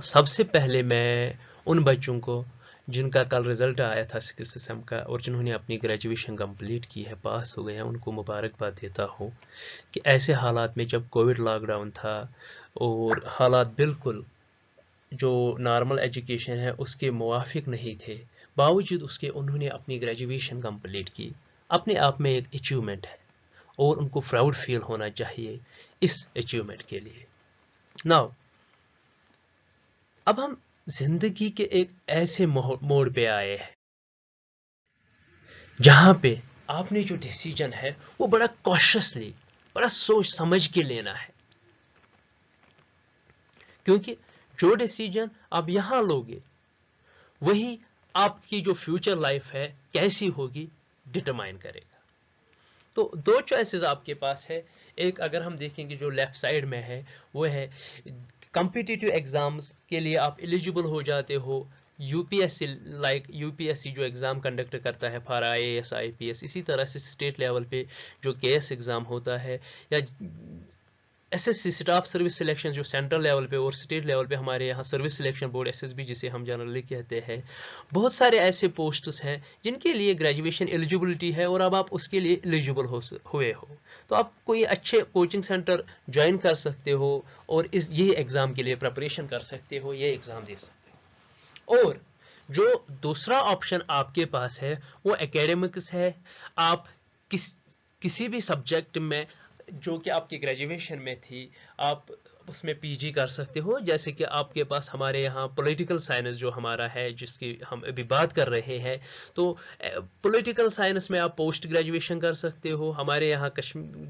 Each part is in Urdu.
سب سے پہلے میں ان بچوں کو جن کا کل رزلٹ آیا تھا 6 دسمبر کا اور جنہوں نے اپنی گریجویشن کمپلیٹ کی ہے، پاس ہو گئے ہیں، ان کو مبارکباد دیتا ہوں کہ ایسے حالات میں جب کووڈ لاک ڈاؤن تھا اور حالات بالکل جو نارمل ایجوکیشن ہے اس کے موافق نہیں تھے، باوجود اس کے انہوں نے اپنی گریجویشن کمپلیٹ کی، اپنے آپ میں ایک اچیومنٹ ہے اور ان کو پراؤڈ فیل ہونا چاہیے اس اچیومنٹ کے لیے. ناؤ اب ہم زندگی کے ایک ایسے موڑ پہ آئے ہیں جہاں پہ آپ نے جو ڈیسیجن ہے وہ بڑا کوشسلی، بڑا سوچ سمجھ کے لینا ہے، کیونکہ جو ڈیسیجن آپ یہاں لوگے وہی آپ کی جو فیوچر لائف ہے کیسی ہوگی ڈٹرمائن کرے گا. تو دو چوائسز آپ کے پاس ہے. ایک اگر ہم دیکھیں گے جو لیفٹ سائڈ میں ہے وہ ہے کمپیٹیٹیو ایگزامز کے لیے آپ ایلیجیبل ہو جاتے ہو. U P S C, like U P S C جو ایگزام کنڈکٹ کرتا ہے for I A S I P S, اسی طرح سے اسٹیٹ لیول پہ جو کے ایس ایگزام ہوتا ہے، یا S S C staff service selection جو سینٹرل لیول پہ اور اسٹیٹ لیول پہ ہمارے یہاں service selection board S S B جسے ہم جنرلی کہتے ہیں، بہت سارے ایسے پوسٹس ہیں جن کے لیے گریجویشن ایلیجیبلٹی ہے اور اب آپ اس کے لیے ایلیجیبل ہوئے ہو تو آپ کوئی اچھے کوچنگ سینٹر جوائن کر سکتے ہو اور یہ ایگزام کے لیے پریپریشن کر سکتے ہو، یہ ایگزام دے سکتے ہو. اور جو دوسرا آپشن آپ کے پاس ہے وہ اکیڈمکس ہے. آپ کسی بھی سبجیکٹ میں جو کہ آپ کی گریجویشن میں تھی آپ اس میں پی جی کر سکتے ہو. جیسے کہ آپ کے پاس ہمارے یہاں پولیٹیکل سائنس جو ہمارا ہے جس کی ہم ابھی بات کر رہے ہیں، تو پولیٹیکل سائنس میں آپ پوسٹ گریجویشن کر سکتے ہو. ہمارے یہاں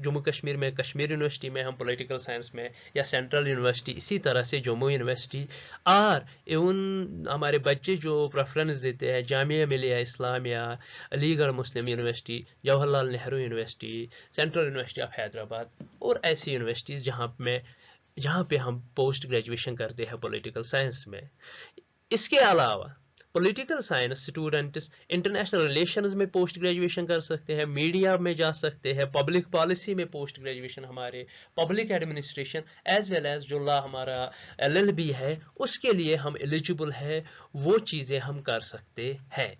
جموں کشمیر میں کشمیر یونیورسٹی میں ہم پولیٹیکل سائنس میں، یا سینٹرل یونیورسٹی اسی طرح سے جموں یونیورسٹی، اور ایون ہمارے بچے جو پریفرنس دیتے ہیں جامعہ ملیہ اسلامیہ، علی گڑھ مسلم university, Jawahar Lal Nehru university, central university of Hyderabad اور ایسی یونیورسٹیز جہاں پہ ہم پوسٹ گریجویشن کرتے ہیں پولیٹیکل سائنس میں. اس کے علاوہ political science students international relations میں پوسٹ گریجویشن کر سکتے ہیں، میڈیا میں جا سکتے ہیں، پبلک پالیسی میں پوسٹ گریجویشن، ہمارے public administration as well as جو لا ہمارا ایل ایل بی ہے اس کے لیے ہم ایلیجیبل ہے، وہ چیزیں ہم کر سکتے ہیں.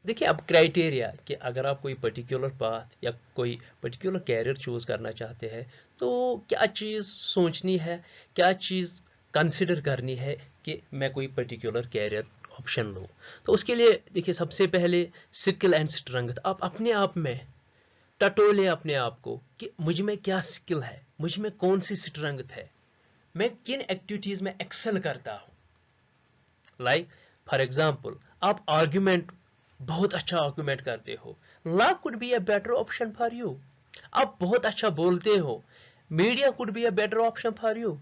دیکھیے اب کرائٹیریا کہ اگر آپ کوئی پرٹیکولر پاتھ یا کوئی پرٹیکولر کیریئر چوز کرنا چاہتے ہیں تو کیا چیز سوچنی ہے، کیا چیز کنسیڈر کرنی ہے کہ میں کوئی پرٹیکولر کیریئر آپشن لوں. تو اس کے لیے دیکھیے سب سے پہلے سکل اینڈ اسٹرنگتھ، آپ اپنے آپ میں ٹٹولے اپنے آپ کو کہ مجھ میں کیا سکل ہے، مجھ میں کون سی اسٹرنگتھ ہے، میں کن ایکٹیویٹیز میں ایکسل کرتا ہوں. لائک فار ایگزامپل آپ آرگیومنٹ بہت اچھا آرگیومنٹ کرتے ہو، law could be a better option for you. آپ بہت اچھا بولتے ہو، media could be a better option for you.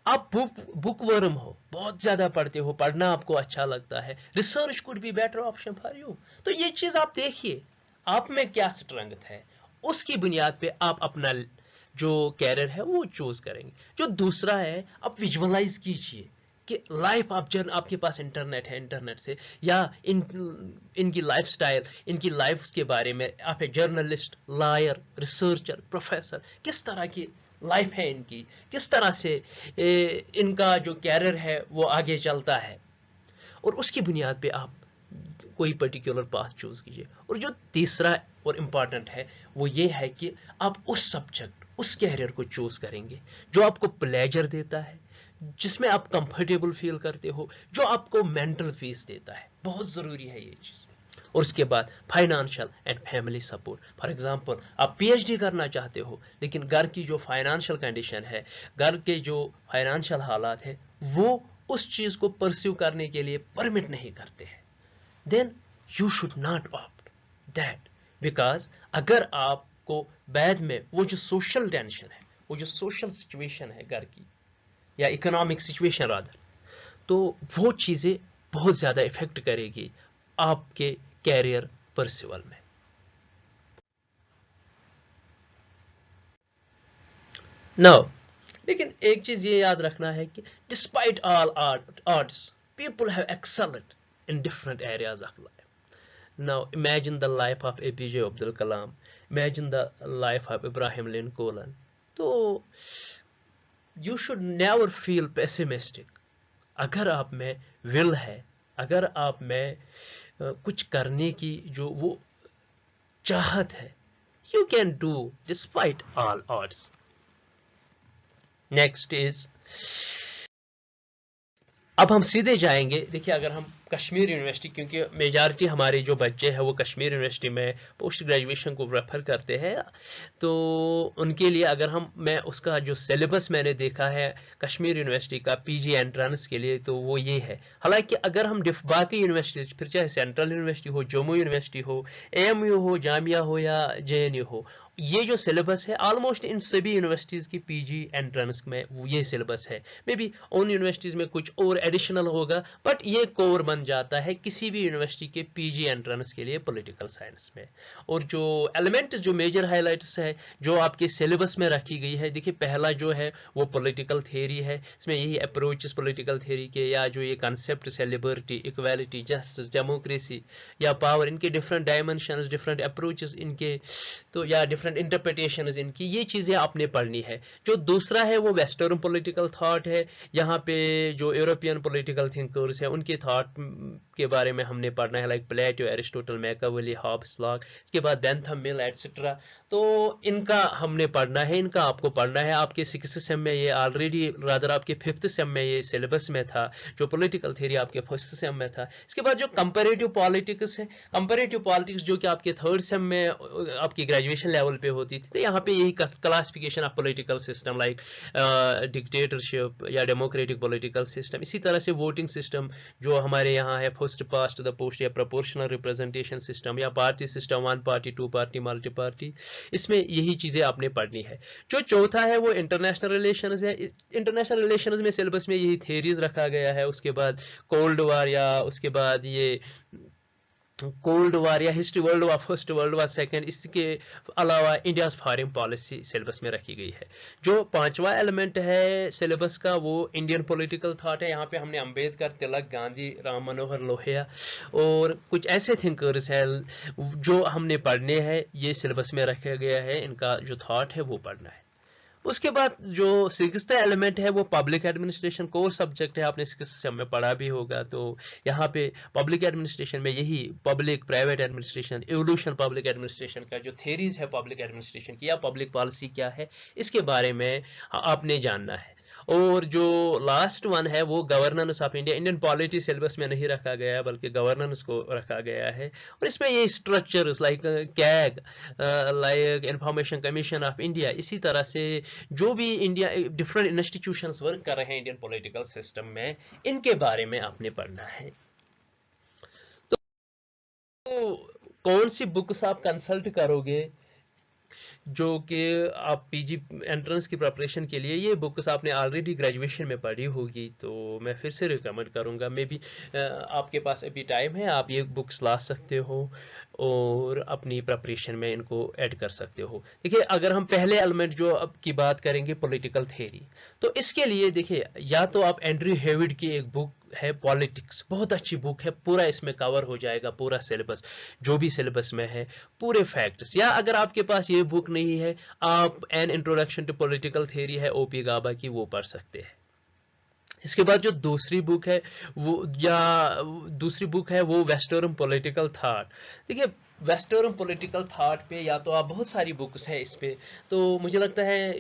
آپ بک ورم ہو، بہت زیادہ پڑھتے ہو، پڑھنا آپ کو اچھا لگتا ہے، research could be better option for you. تو یہ چیز آپ دیکھیے آپ میں کیا اسٹرنگتھ ہے، اس کی بنیاد پہ آپ اپنا جو کیریئر ہے وہ چوز کریں گے. جو دوسرا ہے آپ ویژولائز کیجئے کہ لائف آپ کے پاس انٹرنیٹ ہے، انٹرنیٹ سے یا ان کی لائف سٹائل، ان کی لائف کے بارے میں آپ جرنلسٹ، لائر، ریسرچر، پروفیسر، کس طرح کی لائف ہے ان کی، کس طرح سے ان کا جو کیریئر ہے وہ آگے چلتا ہے، اور اس کی بنیاد پہ آپ کوئی پرٹیکولر پاتھ چوز کیجیے. اور جو تیسرا اور امپارٹنٹ ہے وہ یہ ہے کہ آپ اس سبجیکٹ، اس کیریئر کو چوز کریں گے جو آپ کو پلیجر دیتا ہے، جس میں آپ کمفرٹیبل فیل کرتے ہو، جو آپ کو مینٹل پیس دیتا ہے. بہت ضروری ہے یہ چیز. اور اس کے بعد financial and family support. For example آپ پی ایچ ڈی کرنا چاہتے ہو لیکن گھر کی جو فائنانشل کنڈیشن ہے، گھر کے جو فائنانشل حالات ہے وہ اس چیز کو پرسیو کرنے کے لیے پرمٹ نہیں کرتے ہیں، then you should not opt that. Because اگر آپ کو بعد میں وہ جو سوشل ٹینشن ہے، وہ جو سوشل سچویشن ہے گھر کی یا اکنامک سچویشن رادر، تو وہ چیزیں بہت زیادہ افیکٹ کرے گی آپ کے کیریئر پرسیول میں. نو لیکن ایک چیز یہ یاد رکھنا ہے کہ despite all arts people have excelled in different areas of life. Now imagine the life of APJ Abdul Kalam, imagine the life of Ibrahim Lincoln. تو you should never feel pessimistic. اگر آپ میں ول ہے, اگر آپ میں کچھ کرنے کی جو وہ چاہت ہے, you can do despite all odds. Next is, اب ہم سیدھے جائیں گے. دیکھیے اگر ہم کشمیر یونیورسٹی, کیونکہ میجارٹی ہمارے جو بچے ہیں وہ کشمیر یونیورسٹی میں پوسٹ گریجویشن کو ریفر کرتے ہیں, تو ان کے لیے اگر میں اس کا جو سلیبس میں نے دیکھا ہے کشمیر یونیورسٹی کا پی جی انٹرنس کے لیے, تو وہ یہ ہے. حالانکہ اگر ہم باقی یونیورسٹیز, پھر چاہے سینٹرل یونیورسٹی ہو, جموں یونیورسٹی ہو, اے ایم یو ہو, جامعہ ہو یا جے این یو ہو, یہ جو سلیبس ہے آلموسٹ ان سبھی یونیورسٹیز کی پی جی انٹرنس میں یہ سلیبس ہے. مے بی ان یونیورسٹیز میں کچھ اور ایڈیشنل ہوگا, بٹ یہ کور بن جاتا ہے کسی بھی یونیورسٹی کے پی جی انٹرنس کے لیے پولیٹیکل سائنس میں. اور جو ایلیمنٹ, جو میجر ہائی لائٹس ہے جو آپ کے سلیبس میں رکھی گئی ہے, دیکھیے پہلا جو ہے وہ پولیٹیکل تھیوری ہے. اس میں یہی اپروچز پولیٹیکل تھیوری کے, یا جو یہ کنسیپٹس ہے لبرٹی, اکویلٹی, جسٹس, ڈیموکریسی یا پاور, ان کے ڈفرنٹ ڈائمنشنز, ڈفرنٹ اپروچز ان کے, تو یا ڈفرنٹ انٹرپریٹیشنز ان کی, یہ چیزیں آپ نے پڑھنی ہے. جو دوسرا ہے وہ ویسٹرن پولیٹیکل تھاٹ ہے. یہاں پہ جو یورپین پولیٹیکل تھنکرز ہیں ان کے تھاٹ کے بارے میں ہم نے پڑھنا ہے, like Plato, Aristotle, Machiavelli, Hobbes, Locke, اس کے بعد بینتھم مل ایٹسٹرا. تو ان کا ہم نے پڑھنا ہے, ان کا آپ کو پڑھنا ہے. آپ کے 6th سیم میں یہ آلریڈی, رادر آپ کے 5th سیم میں یہ سلیبس میں تھا, جو پولیٹیکل تھیوری آپ کے 1st سیم میں تھا. اس کے بعد جو کمپیریٹیو پالیٹکس ہے, کمپیریٹیو پالیٹکس جو کہ آپ کے 3rd سیم میں آپ کی گریجویشن لیول پہ ہوتی تھی, تو یہاں پہ یہی classification of political system, like dictatorship یا ڈیموکریٹک پولیٹیکل سسٹم. اسی طرح سے ووٹنگ سسٹم جو ہمارے یہاں ہے, فرسٹ پاسٹ دا پوسٹ, یا پروپورشنل ریپرزنٹیشن سسٹم, یا party system, 1 party, 2 party, multi party. اس میں یہی چیزیں آپ نے پڑھنی ہے. جو چوتھا ہے وہ انٹرنیشنل ریلیشنز ہے. انٹرنیشنل ریلیشنز میں سلیبس میں یہی تھیریز رکھا گیا ہے. اس کے بعد کولڈ وار, یا اس کے بعد یہ کولڈ وار یا history, world war first, world war second. اس کے علاوہ انڈیاز فارن پالیسی سلیبس میں رکھی گئی ہے. جو 5واں ایلیمنٹ ہے سلیبس کا وہ انڈین پولیٹیکل تھاٹ ہے. یہاں پہ ہم نے امبیدکر, تلک, گاندھی, رام منوہر لوہیا اور کچھ ایسے تھنکرز ہیں جو ہم نے پڑھنے ہیں. یہ سلیبس میں رکھا گیا ہے, ان کا جو تھاٹ ہے وہ پڑھنا ہے. اس کے بعد جو 6th ایلیمنٹ ہے وہ پبلک ایڈمنسٹریشن, کور سبجیکٹ ہے, آپ نے 6th سیم میں پڑھا بھی ہوگا. تو یہاں پہ پبلک ایڈمنسٹریشن میں یہی public private administration, evolution public administration کا جو تھیریز ہے پبلک ایڈمنسٹریشن کی, یا پبلک پالیسی کیا ہے, اس کے بارے میں آپ نے جاننا ہے. اور جو لاسٹ ون ہے وہ governance of India. Indian polity syllabus میں نہیں رکھا گیا ہے بلکہ گورننس کو رکھا گیا ہے. اور اس میں یہ structures like CAG, like information commission of India, اسی طرح سے جو بھی انڈیا ڈفرنٹ انسٹیٹیوشنز ورک کر رہے ہیں انڈین پولیٹیکل سسٹم میں, ان کے بارے میں آپ نے پڑھنا ہے. تو کون سی بکس آپ کنسلٹ کرو گے جو کہ آپ پی جی انٹرنس کی پریپریشن کے لیے, یہ بکس آپ نے آلریڈی گریجویشن میں پڑھی ہوگی, تو میں پھر سے ریکمنڈ کروں گا. مے بی آپ کے پاس ابھی ٹائم ہے, آپ یہ بکس لا سکتے ہو اور اپنی پریپریشن میں ان کو ایڈ کر سکتے ہو. دیکھیے اگر ہم پہلے ایلیمنٹ جو اب کی بات کریں گے پولیٹیکل تھیوری, تو اس کے لیے دیکھیے یا تو آپ اینڈریو ہیوڈ کی ایک بک ہے پالیٹکس, بہت اچھی بک ہے, پورا اس میں کور ہو جائے گا پورا سلیبس, جو بھی سلیبس میں ہے پورے فیکٹس. یا اگر آپ کے پاس یہ بک نہیں ہے, آپ an introduction to political theory ہے او پی گابا کی, وہ پڑھ سکتے ہیں. اس کے بعد جو دوسری بک ہے وہ ویسٹرن پولیٹیکل تھاٹ. دیکھیے ویسٹرن پولیٹیکل تھاٹ پہ یا تو آپ, بہت ساری بکس ہیں اس پہ, تو مجھے لگتا ہے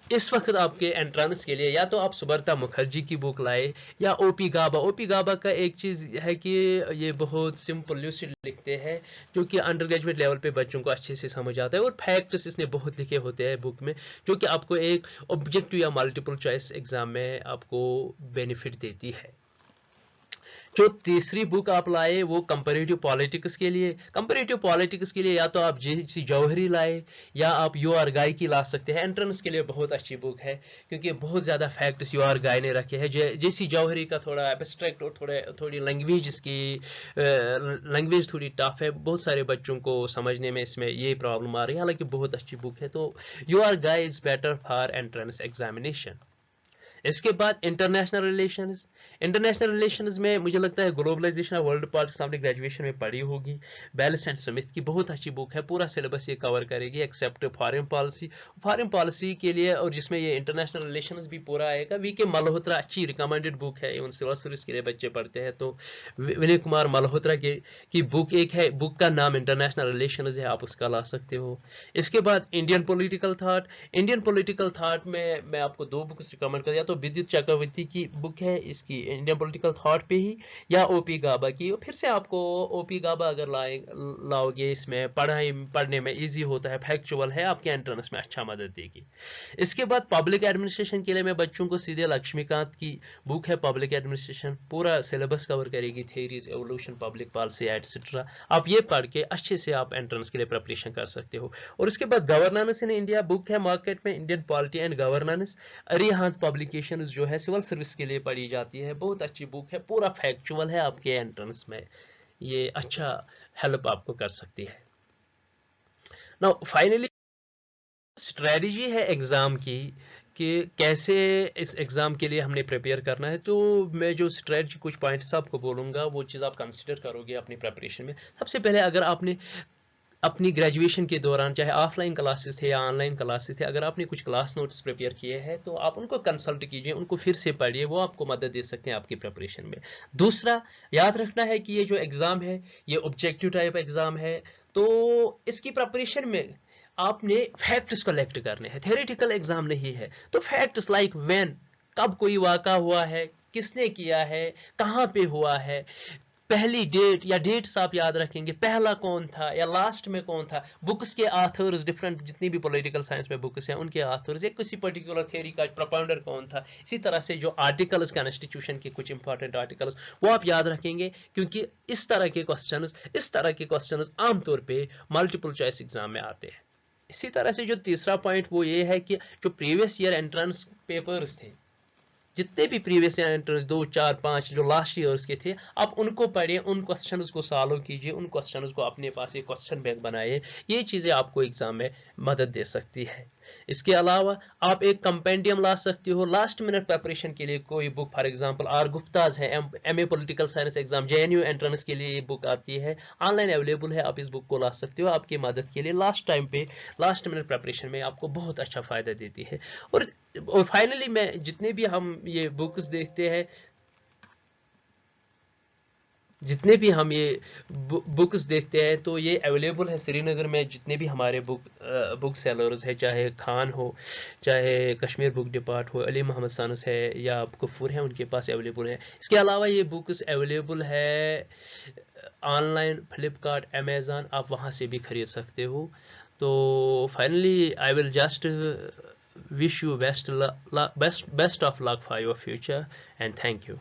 اس وقت آپ کے انٹرنس کے لیے یا تو آپ سبرتا مکھرجی کی بک لائے یا او پی گابا. او پی گابا کا ایک چیز ہے کہ یہ بہت سمپل لوسڈ لکھتے ہیں, جو کہ انڈر گریجویٹ لیول پہ بچوں کو اچھے سے سمجھ آتا ہے, اور فیکٹس اس نے بہت لکھے ہوتے ہیں بک میں, جو کہ آپ کو ایک آبجیکٹو یا ملٹیپل چوائس ایگزام میں آپ کو بینیفٹ دیتی ہے. جو تیسری بک آپ لائے وہ کمپیریٹیو پالیٹکس کے لیے. کمپیریٹیو پالیٹکس کے لیے یا تو آپ جے سی جوہری لائے یا آپ یو آر گائے کی لا سکتے ہیں. انٹرنس کے لیے بہت اچھی بک ہے کیونکہ بہت زیادہ فیکٹس یو آر گائے نے رکھے ہیں. جے سی جوہری کا تھوڑا ایبسٹریکٹ اور تھوڑی لینگویج, اس کی لینگویج تھوڑی ٹف ہے, بہت سارے بچوں کو سمجھنے میں اس میں یہ پرابلم آ رہی ہے, حالانکہ بہت اچھی بک ہے. تو U R Ghai is better for entrance examination. اس کے بعد انٹرنیشنل ریلیشنز میں مجھے لگتا ہے گلوبلائزیشن آف ورلڈ پالیٹکس آپ نے گریجویشن میں پڑھی ہوگی. بیلس اینڈ سمتھ کی بہت اچھی بک ہے, پورا سلیبس یہ کور کرے گی ایکسیپٹ فارن پالیسی کے لیے, اور جس میں یہ انٹرنیشنل ریلیشنز بھی پورا آئے گا. وی کے ملہوترا اچھی ریکمینڈیڈ بک ہے, ایون سول سروس کے لیے بچے پڑھتے ہیں تو ونی کمار ملہوترا کی بک ایک ہے, بک کا نام انٹرنیشنل ریلیشنز ہے, آپ اس کا لا سکتے ہو. اس کے بعد انڈین پولیٹیکل تھاٹ میں آپ کو دو بکس ریکمینڈ کر, یا تو ودیت چکرورتی کی بک ہے اس کی انڈین پولیٹیکل تھاٹ پہ ہی, یا او پی گابا کی. پھر سے آپ کو او پی گابا اگر لاؤ گے اس میں پڑھنے میں ایزی ہوتا ہے, فیکچوئل ہے, آپ کے انٹرنس میں اچھا مدد دے گی. اس کے بعد پبلک ایڈمنسٹریشن کے لیے میں بچوں کو سیدھے لکشمی کانت کی بک ہے پبلک ایڈمنسٹریشن, پورا سلیبس کور کرے گی, theories, evolution, public policy etcetera. آپ یہ پڑھ کے اچھے سے آپ انٹرنس کے لیے پریپریشن کر سکتے ہو. اور اس کے بعد گورننس ان انڈیا بک ہے مارکیٹ میں, انڈین پالیٹی اینڈ گورننس, اریہانت پبلیکیشنز جو ہے سول سروس کے لیے پڑھی جاتی ہے, بہت اچھی بک ہے, پورا فیکچوئل ہے, آپ کے انٹرنس میں یہ اچھا ہیلپ آپ کو کر سکتی ہے. نا فائنلی اسٹریٹجی ہے ایگزام کی کہ کیسے اس ایگزام کے لیے ہم نے پریپیئر کرنا ہے. تو میں جو اسٹریٹجی کچھ پوائنٹس آپ کو بولوں گا وہ چیز آپ کنسیڈر کرو گے اپنی پریپریشن میں. سب سے پہلے اگر آپ نے اپنی گریجویشن کے دوران چاہے آف لائن کلاسز تھے یا آن لائن کلاسز تھے, اگر آپ نے کچھ کلاس نوٹس پریپیئر کیے ہیں تو آپ ان کو کنسلٹ کیجئے, ان کو پھر سے پڑھیے, وہ آپ کو مدد دے سکتے ہیں آپ کی پریپریشن میں. دوسرا یاد رکھنا ہے کہ یہ جو ایگزام ہے یہ آبجیکٹیو ٹائپ ایگزام ہے, تو اس کی پریپریشن میں آپ نے فیکٹس کلیکٹ کرنے ہیں, تھیوریٹیکل ایگزام نہیں ہے. تو فیکٹس لائک وین, کب کوئی واقعہ ہوا ہے, کس نے کیا ہے, کہاں پہ ہوا ہے, پہلی ڈیٹ یا ڈیٹس آپ یاد رکھیں گے, پہلا کون تھا یا لاسٹ میں کون تھا, بکس کے آتھرز, ڈفرنٹ جتنی بھی پولیٹیکل سائنس میں بکس ہیں ان کے آتھرز, یا کسی پرٹیکولر تھیوری کا پروپاؤنڈر کون تھا. اسی طرح سے جو آرٹیکلز کانسٹیٹیوشن کے کچھ انپارٹنٹ آرٹیکلز وہ آپ یاد رکھیں گے, کیونکہ اس طرح کے کوسچنز عام طور پہ ملٹیپل چوائس ایگزام میں آتے ہیں. اسی طرح سے جو تیسرا پوائنٹ وہ یہ ہے کہ جو پریویس ایئر انٹرنس پیپرز تھے, جتنے بھی پریویس ایئر انٹرنس 2 4 5 جو لاسٹ ایئرس کے تھے, آپ ان کو پڑھیں, ان کوسچنز کو سالو کیجئے, ان کوسچنز کو اپنے پاس ایک کوسچن بینک بنائے. یہ چیزیں آپ کو ایگزام میں مدد دے سکتی ہے. اس کے علاوہ آپ ایک کمپینڈیم لا سکتے ہو لاسٹ منٹ پریپریشن کے لیے, کوئی book for example R Gupta's ہے, M A political science exam, J N U entrance کے لیے یہ بک آتی ہے, آن لائن اویلیبل ہے, آپ اس بک کو لا سکتے ہو آپ کی مدد کے لیے. لاسٹ ٹائم پہ لاسٹ منٹ پریپریشن میں آپ کو بہت اچھا فائدہ دیتی ہے. اور فائنلی میں جتنے بھی ہم یہ بکس دیکھتے ہیں, تو یہ اویلیبل ہے سری نگر میں. جتنے بھی ہمارے بک سیلرز ہیں, چاہے خان ہو, چاہے کشمیر بک ڈپارٹ ہو, علی محمد سانس ہے یا کفور ہے, ان کے پاس اویلیبل ہے. اس کے علاوہ یہ بکس اویلیبل ہے آن لائن, فلپکارٹ, امیزون, آپ وہاں سے بھی خرید سکتے ہو. تو finally I will just wish you best of luck for your future, and thank you.